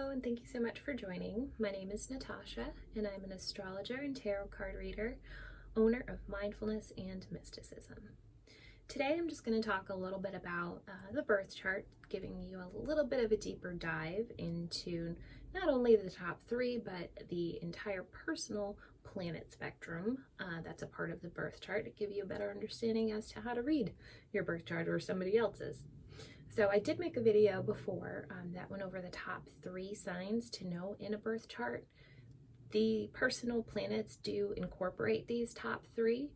Hello, and thank you so much for joining. My name is Natasha, and I'm an astrologer and tarot card reader, owner of Mindfulness and Mysticism. Today I'm just going to talk a little bit about the birth chart, giving you a little bit of a deeper dive into not only the top three, but the entire personal planet spectrum that's a part of the birth chart to give you a better understanding as to how to read your birth chart or somebody else's. So I did make a video before that went over the top 3 signs to know in a birth chart. The personal planets do incorporate these top 3,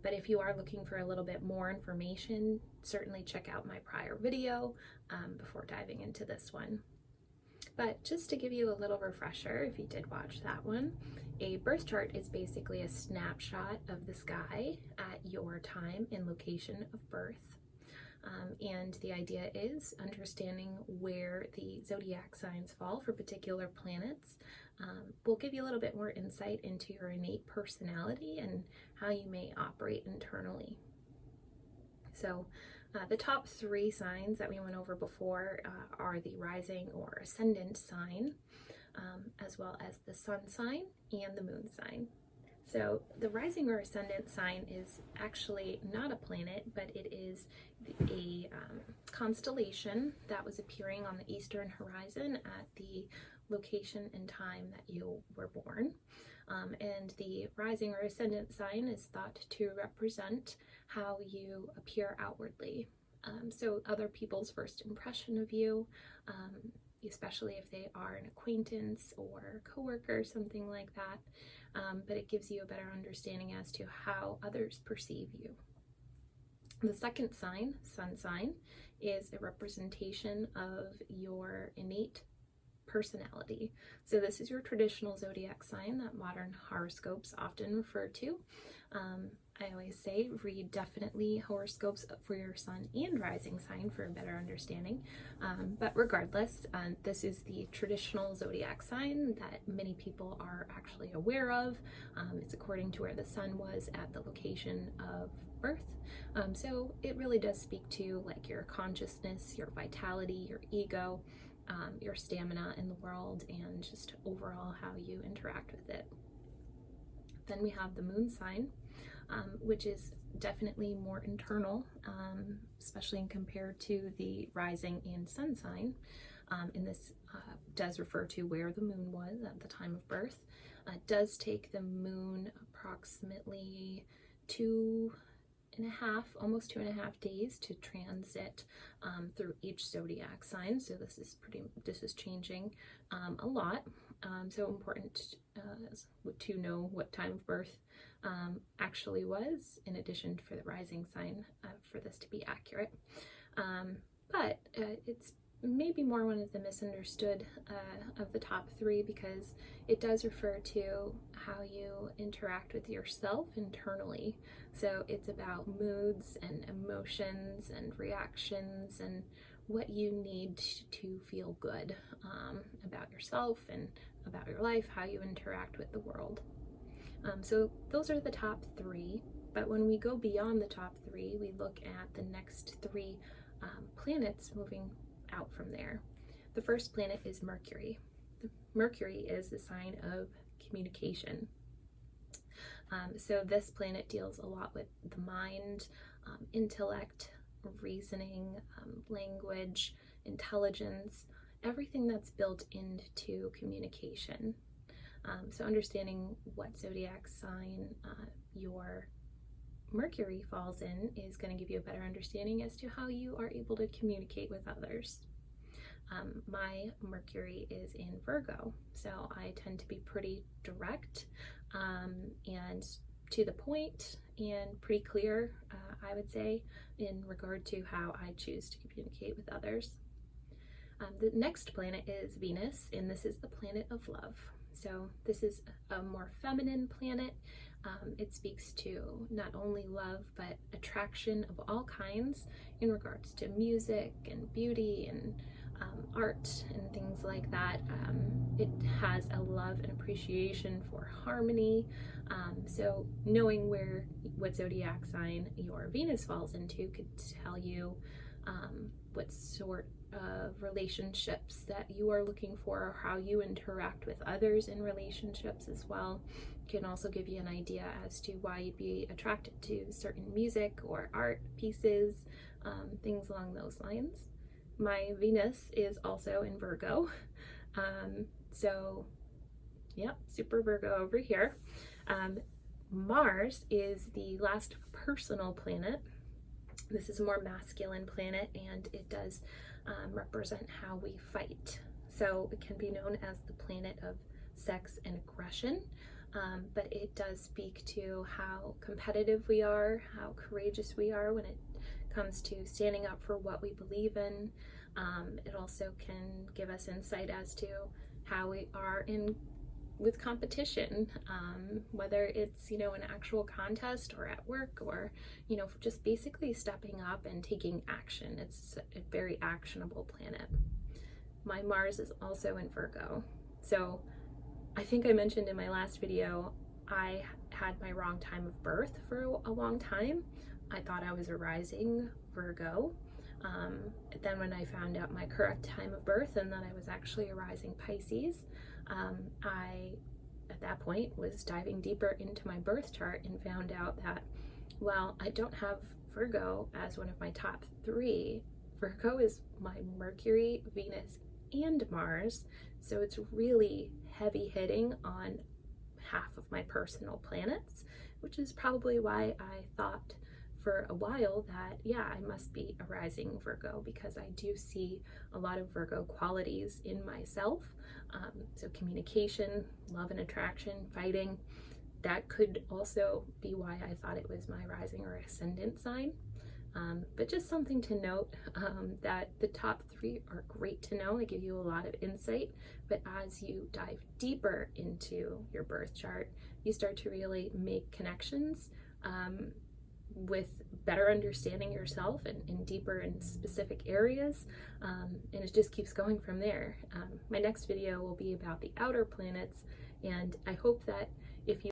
but if you are looking for a little bit more information, certainly check out my prior video before diving into this one. But just to give you a little refresher, if you did watch that one, a birth chart is basically a snapshot of the sky at your time and location of birth. And the idea is understanding where the zodiac signs fall for particular planets will give you a little bit more insight into your innate personality and how you may operate internally. So the top 3 signs that we went over before are the rising or ascendant sign, as well as the sun sign and the moon sign. So the rising or ascendant sign is actually not a planet, but it is a constellation that was appearing on the eastern horizon at the location and time that you were born. And the rising or ascendant sign is thought to represent how you appear outwardly. So other people's first impression of you, especially if they are an acquaintance or coworker, something like that. But it gives you a better understanding as to how others perceive you. The second sign, sun sign, is a representation of your innate personality. So this is your traditional zodiac sign that modern horoscopes often refer to. I always say read definitely horoscopes for your sun and rising sign for a better understanding. But regardless, this is the traditional zodiac sign that many people are actually aware of. It's according to where the sun was at the location of birth. So it really does speak to like your consciousness, your vitality, your ego, your stamina in the world, and just overall how you interact with it. Then we have the moon sign, which is definitely more internal, especially compared to the rising and sun sign. And this does refer to where the moon was at the time of birth. It does take the moon approximately almost 2.5 days to transit through each zodiac sign. So this is changing a lot. So important to know what time of birth actually was, in addition for the rising sign, for this to be accurate. But it's maybe more one of the misunderstood of the top 3, because it does refer to how you interact with yourself internally. So it's about moods and emotions and reactions and what you need to feel good about yourself and about your life, how you interact with the world. So those are the top 3, but when we go beyond the top 3, we look at the next 3 planets moving out from there. The first planet is Mercury. Mercury is the sign of communication. So this planet deals a lot with the mind, intellect, reasoning, language, intelligence, everything that's built into communication. So understanding what zodiac sign your Mercury falls in is going to give you a better understanding as to how you are able to communicate with others. My Mercury is in Virgo, so I tend to be pretty direct and to the point and pretty clear, I would say, in regard to how I choose to communicate with others. The next planet is Venus, and this is the planet of love. So this is a more feminine planet. It speaks to not only love, but attraction of all kinds in regards to music and beauty and art and things like that. It has a love and appreciation for harmony. So knowing what zodiac sign your Venus falls into could tell you what sort of relationships that you are looking for, or how you interact with others in relationships as well. Can also give you an idea as to why you'd be attracted to certain music or art pieces, things along those lines. My Venus is also in Virgo, so yep, super Virgo over here. Mars is the last personal planet. This is a more masculine planet, and it does represent how we fight. So it can be known as the planet of sex and aggression, but it does speak to how competitive we are, how courageous we are when it comes to standing up for what we believe in. It also can give us insight as to how we are with competition, whether it's, an actual contest or at work, or, just basically stepping up and taking action. It's a very actionable planet. My Mars is also in Virgo. So I think I mentioned in my last video, I had my wrong time of birth for a long time. I thought I was a rising Virgo. Then when I found out my correct time of birth and that I was actually a rising Pisces, I, at that point, was diving deeper into my birth chart and found out that, well, I don't have Virgo as one of my top 3. Virgo is my Mercury, Venus, and Mars, so it's really heavy hitting on half of my personal planets, which is probably why I thought for a while that, yeah, I must be a rising Virgo, because I do see a lot of Virgo qualities in myself. So communication, love and attraction, fighting, that could also be why I thought it was my rising or ascendant sign. But just something to note, that the top 3 are great to know. They give you a lot of insight, but as you dive deeper into your birth chart, you start to really make connections with better understanding yourself and deeper in specific areas, and it just keeps going from there. My next video will be about the outer planets, and I hope that if you